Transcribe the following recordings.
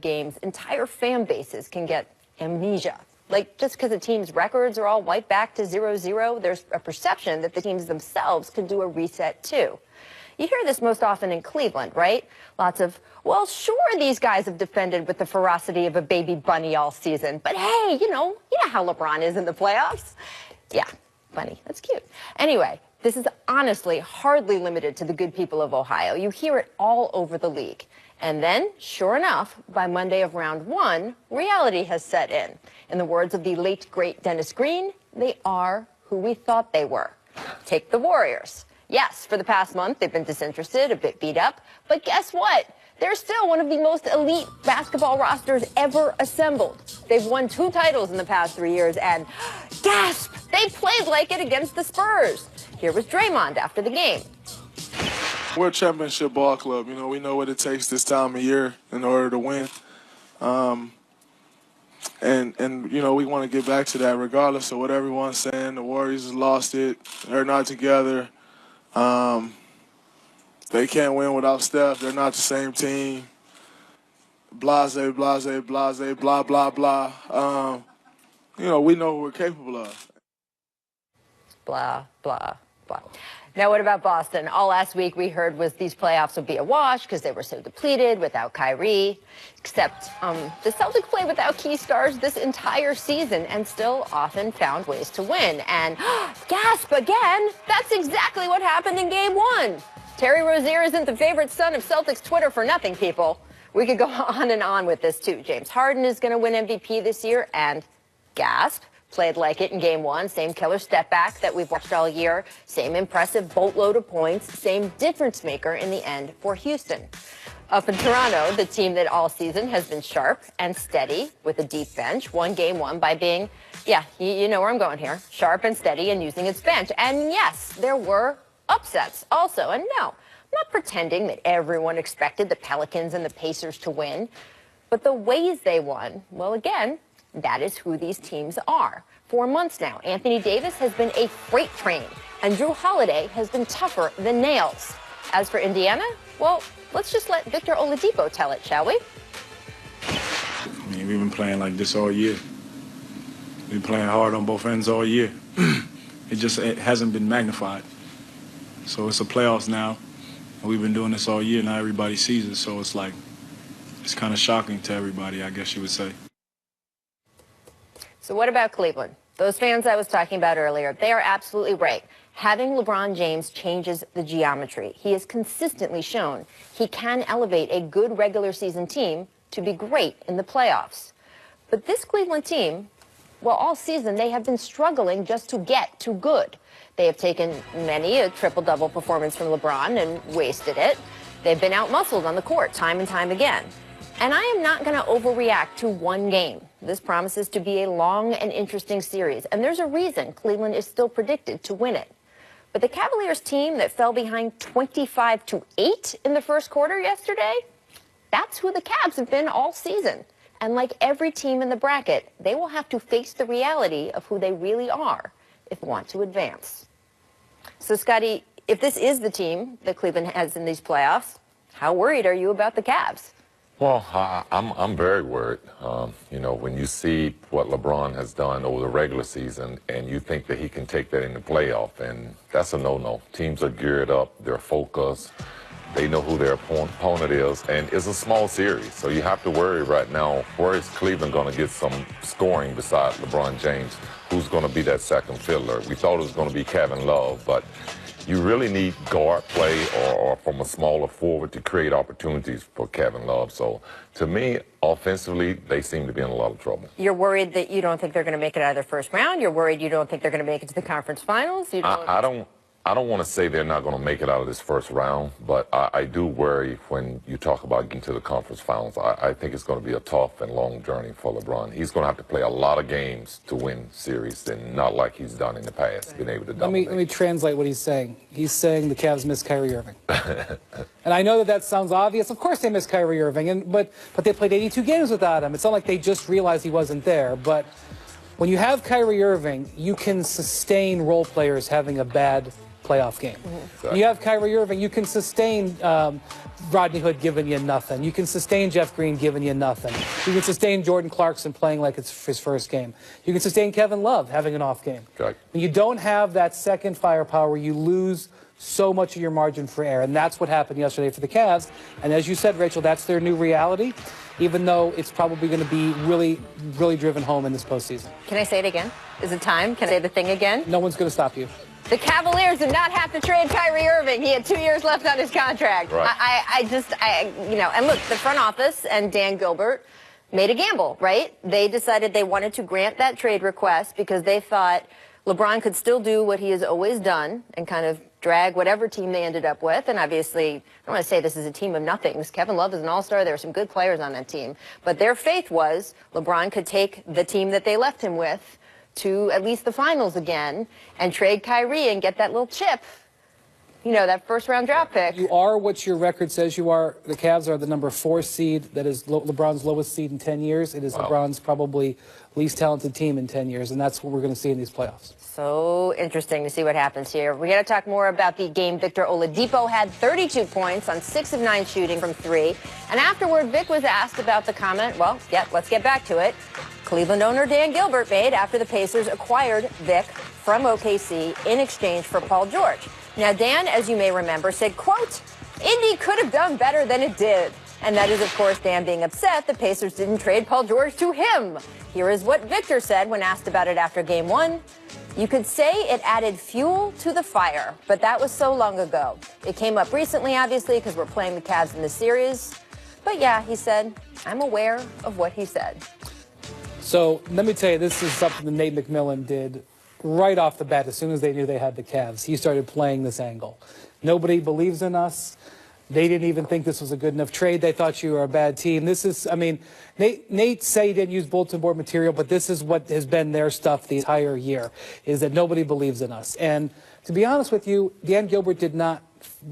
games, entire fan bases can get amnesia. Like, just because a team's records are all wiped back to 0-0, there's a perception that the teams themselves could do a reset, too. You hear this most often in Cleveland, right? Lots of, well, sure, these guys have defended with the ferocity of a baby bunny all season, but hey, you know how LeBron is in the playoffs. Yeah, bunny, that's cute. Anyway, this is honestly hardly limited to the good people of Ohio. You hear it all over the league. And then, sure enough, by Monday of round one, reality has set in. In the words of the late, great Dennis Green, they are who we thought they were. Take the Warriors. Yes, for the past month, they've been disinterested, a bit beat up. But guess what? They're still one of the most elite basketball rosters ever assembled. They've won 2 titles in the past 3 years, and gasp, they played like it against the Spurs. Here was Draymond after the game. We're a championship ball club. You know, we know what it takes this time of year in order to win. And you know, we want to get back to that regardless of what everyone's saying. The Warriors has lost it. They're not together. They can't win without Steph. They're not the same team. Blase, blase, blase, blah, blah, blah. You know, we know what we're capable of. Blah, blah, blah. Now, what about Boston? All last week we heard was these playoffs would be a wash because they were so depleted without Kyrie. Except the Celtics played without key stars this entire season and still often found ways to win. And gasp again, that's exactly what happened in Game 1. Terry Rozier isn't the favorite son of Celtics Twitter for nothing, people. We could go on and on with this, too. James Harden is going to win MVP this year, and gasp, played like it in Game 1. Same killer step back that we've watched all year. Same impressive boatload of points. Same difference maker in the end for Houston. Up in Toronto, the team that all season has been sharp and steady with a deep bench, won Game 1 by being, yeah, you know where I'm going here, sharp and steady and using its bench. And yes, there were upsets also. And no, I'm not pretending that everyone expected the Pelicans and the Pacers to win. But the ways they won, well, again, that is who these teams are. For months now, Anthony Davis has been a freight train, and Drew Holiday has been tougher than nails. As for Indiana, well, let's just let Victor Oladipo tell it, shall we? I mean, we've been playing like this all year. We've been playing hard on both ends all year. It hasn't been magnified. So it's the playoffs now, and we've been doing this all year. Now everybody sees it, so it's like, it's kind of shocking to everybody, I guess you would say. So what about Cleveland? Those fans I was talking about earlier, they are absolutely right. Having LeBron James changes the geometry. He has consistently shown he can elevate a good regular season team to be great in the playoffs. But this Cleveland team, well, all season they have been struggling just to get to good. They have taken many a triple-double performance from LeBron and wasted it. They've been out-muscled on the court time and time again. And I am not going to overreact to one game. This promises to be a long and interesting series, and there's a reason Cleveland is still predicted to win it. But the Cavaliers team that fell behind 25-8 in the first quarter yesterday, that's who the Cavs have been all season. And like every team in the bracket, they will have to face the reality of who they really are if they want to advance. So, Scotty, if this is the team that Cleveland has in these playoffs, how worried are you about the Cavs? Well, I'm very worried. You know, when you see what LeBron has done over the regular season and you think that he can take that in the playoff, and that's a no-no. Teams are geared up, they're focused, they know who their opponent is, and it's a small series. So you have to worry right now, where is Cleveland going to get some scoring besides LeBron James? Who's going to be that second fiddler? We thought it was going to be Kevin Love, but you really need guard play or from a smaller forward to create opportunities for Kevin Love. So, to me, offensively, they seem to be in a lot of trouble. You're worried that you don't think they're going to make it out of their first round? You're worried you don't think they're going to make it to the conference finals? I don't want to say they're not going to make it out of this first round, but I do worry when you talk about getting to the conference finals. I think it's going to be a tough and long journey for LeBron. He's going to have to play a lot of games to win series, and not like he's done in the past, been able to dominate. Let me translate what he's saying. He's saying the Cavs miss Kyrie Irving. And I know that sounds obvious. Of course they miss Kyrie Irving, but they played 82 games without him. It's not like they just realized he wasn't there. But when you have Kyrie Irving, you can sustain role players having a bad playoff game. When you have Kyrie Irving, you can sustain Rodney Hood giving you nothing. You can sustain Jeff Green giving you nothing. You can sustain Jordan Clarkson playing like it's his first game. You can sustain Kevin Love having an off game. Okay. When you don't have that second firepower, you lose so much of your margin for error, and that's what happened yesterday for the Cavs. And as you said, Rachel, that's their new reality, even though it's probably going to be really, really driven home in this postseason. Can I say it again? Is it time? Can I say the thing again? No one's going to stop you. The Cavaliers did not have to trade Kyrie Irving. He had 2 years left on his contract. Right. And look, the front office and Dan Gilbert made a gamble, right? They decided they wanted to grant that trade request because they thought LeBron could still do what he has always done and kind of drag whatever team they ended up with. And obviously, I don't want to say this is a team of nothings. Kevin Love is an all-star. There are some good players on that team. But their faith was LeBron could take the team that they left him with to at least the finals again and trade Kyrie and get that little chip, you know, that first-round draft pick. You are what your record says you are. The Cavs are the number 4 seed. That is LeBron's lowest seed in 10 years. It is LeBron's probably least talented team in 10 years, and that's what we're going to see in these playoffs. So interesting to see what happens here. We got to talk more about the game. Victor Oladipo had 32 points on 6 of 9 shooting from 3. And afterward, Vic was asked about the comment. Well, yeah, let's get back to it. Cleveland owner Dan Gilbert made after the Pacers acquired Vic from OKC in exchange for Paul George. Now, Dan, as you may remember, said, quote, Indy could have done better than it did. And that is, of course, Dan being upset the Pacers didn't trade Paul George to him. Here is what Victor said when asked about it after Game 1. You could say it added fuel to the fire, but that was so long ago. It came up recently, obviously, because we're playing the Cavs in the series. But yeah, he said, I'm aware of what he said. So let me tell you, this is something that Nate McMillan did right off the bat. As soon as they knew they had the Cavs, he started playing this angle. Nobody believes in us. They didn't even think this was a good enough trade. They thought you were a bad team. This is, I mean, Nate said he didn't use bulletin board material, but this is what has been their stuff the entire year, is that nobody believes in us. And to be honest with you, Dan Gilbert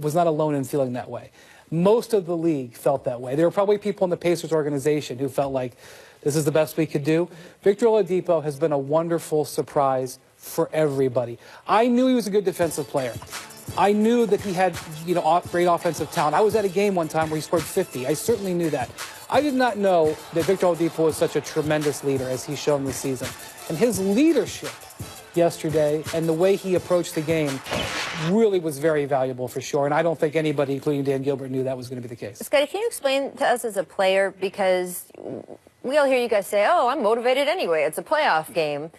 was not alone in feeling that way. Most of the league felt that way. There were probably people in the Pacers organization who felt like this is the best we could do. Victor Oladipo has been a wonderful surprise for everybody. I knew he was a good defensive player. I knew that he had, great offensive talent. I was at a game one time where he scored 50. I certainly knew that. I did not know that Victor Oladipo was such a tremendous leader as he's shown this season. And his leadership yesterday and the way he approached the game really was very valuable for sure. And I don't think anybody, including Dan Gilbert, knew that was going to be the case. Scotty, can you explain to us as a player, because we all hear you guys say, oh, I'm motivated anyway. It's a playoff game.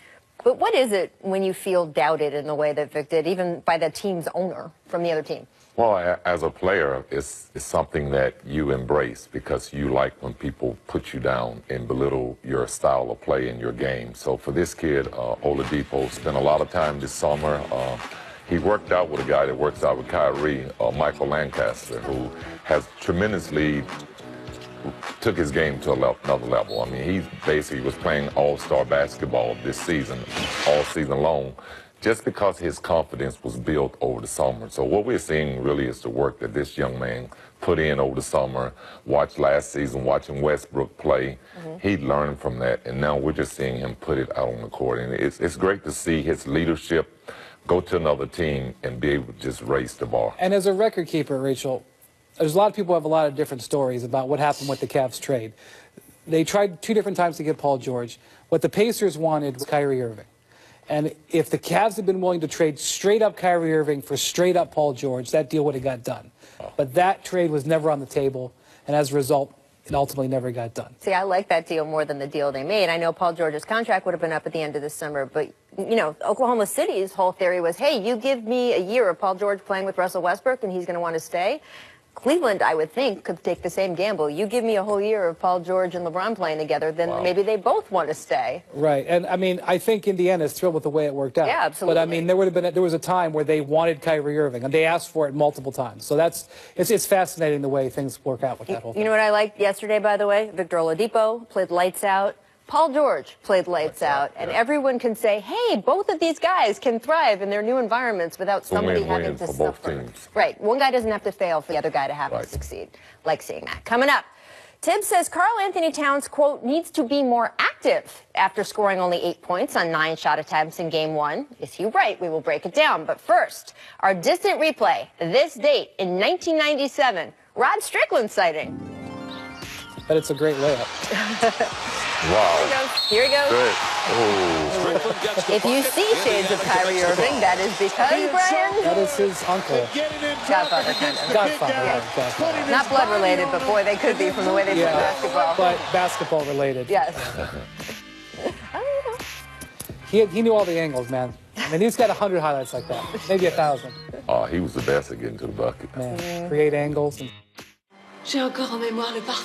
But what is it when you feel doubted in the way that Vic did, even by the team's owner from the other team? Well, as a player, it's something that you embrace because you like when people put you down and belittle your style of play in your game. So for this kid, Oladipo, spent a lot of time this summer. He worked out with a guy that works out with Kyrie, Michael Lancaster, who has tremendously took his game to another level. I mean, he basically was playing all-star basketball this season, all season long, just because his confidence was built over the summer. So what we're seeing really is the work that this young man put in over the summer, watched last season, watching Westbrook play. He learned from that, and now we're just seeing him put it out on the court. And it's great to see his leadership go to another team and be able to just raise the bar. And as a record keeper, Rachel, there's a lot of people who have a lot of different stories about what happened with the Cavs trade. They tried 2 different times to get Paul George. What the Pacers wanted was Kyrie Irving. And if the Cavs had been willing to trade straight up Kyrie Irving for straight up Paul George, that deal would have got done. But that trade was never on the table, and as a result, it ultimately never got done. See, I like that deal more than the deal they made. I know Paul George's contract would have been up at the end of the summer, but, Oklahoma City's whole theory was, hey, you give me a year of Paul George playing with Russell Westbrook, and he's going to want to stay. Cleveland, I would think, could take the same gamble. You give me a whole year of Paul George and LeBron playing together, then maybe they both want to stay. Right. And, I mean, I think Indiana is thrilled with the way it worked out. Yeah, absolutely. But, I mean, there was a time where they wanted Kyrie Irving, and they asked for it multiple times. So it's fascinating the way things work out with that whole thing. You know what I liked yesterday, by the way? Victor Oladipo played lights out. Paul George played lights out, and everyone can say, hey, both of these guys can thrive in their new environments without somebody having to suffer. Both teams. Right. One guy doesn't have to fail for the other guy to have to succeed. Like seeing that. Coming up, Tibbs says Karl Anthony Towns, quote, needs to be more active after scoring only 8 points on 9 shot attempts in Game 1. Is he right? We will break it down. But first, our distant replay, this date in 1997, Rod Strickland sighting. But it's a great layup. Wow. Here he goes. Good. Oh. If you see shades of Kyrie Irving, that is because, Brian, That is his uncle. Godfather, kind of. Godfather. Yeah. Godfather. Not blood related, but boy, they could be from the way they play basketball. But basketball related. Yes. He knew all the angles, man. I mean, he's got 100 highlights like that, maybe 1,000. Oh, he was the best at getting to the bucket. Man, create angles. J'ai encore en mémoire le parfum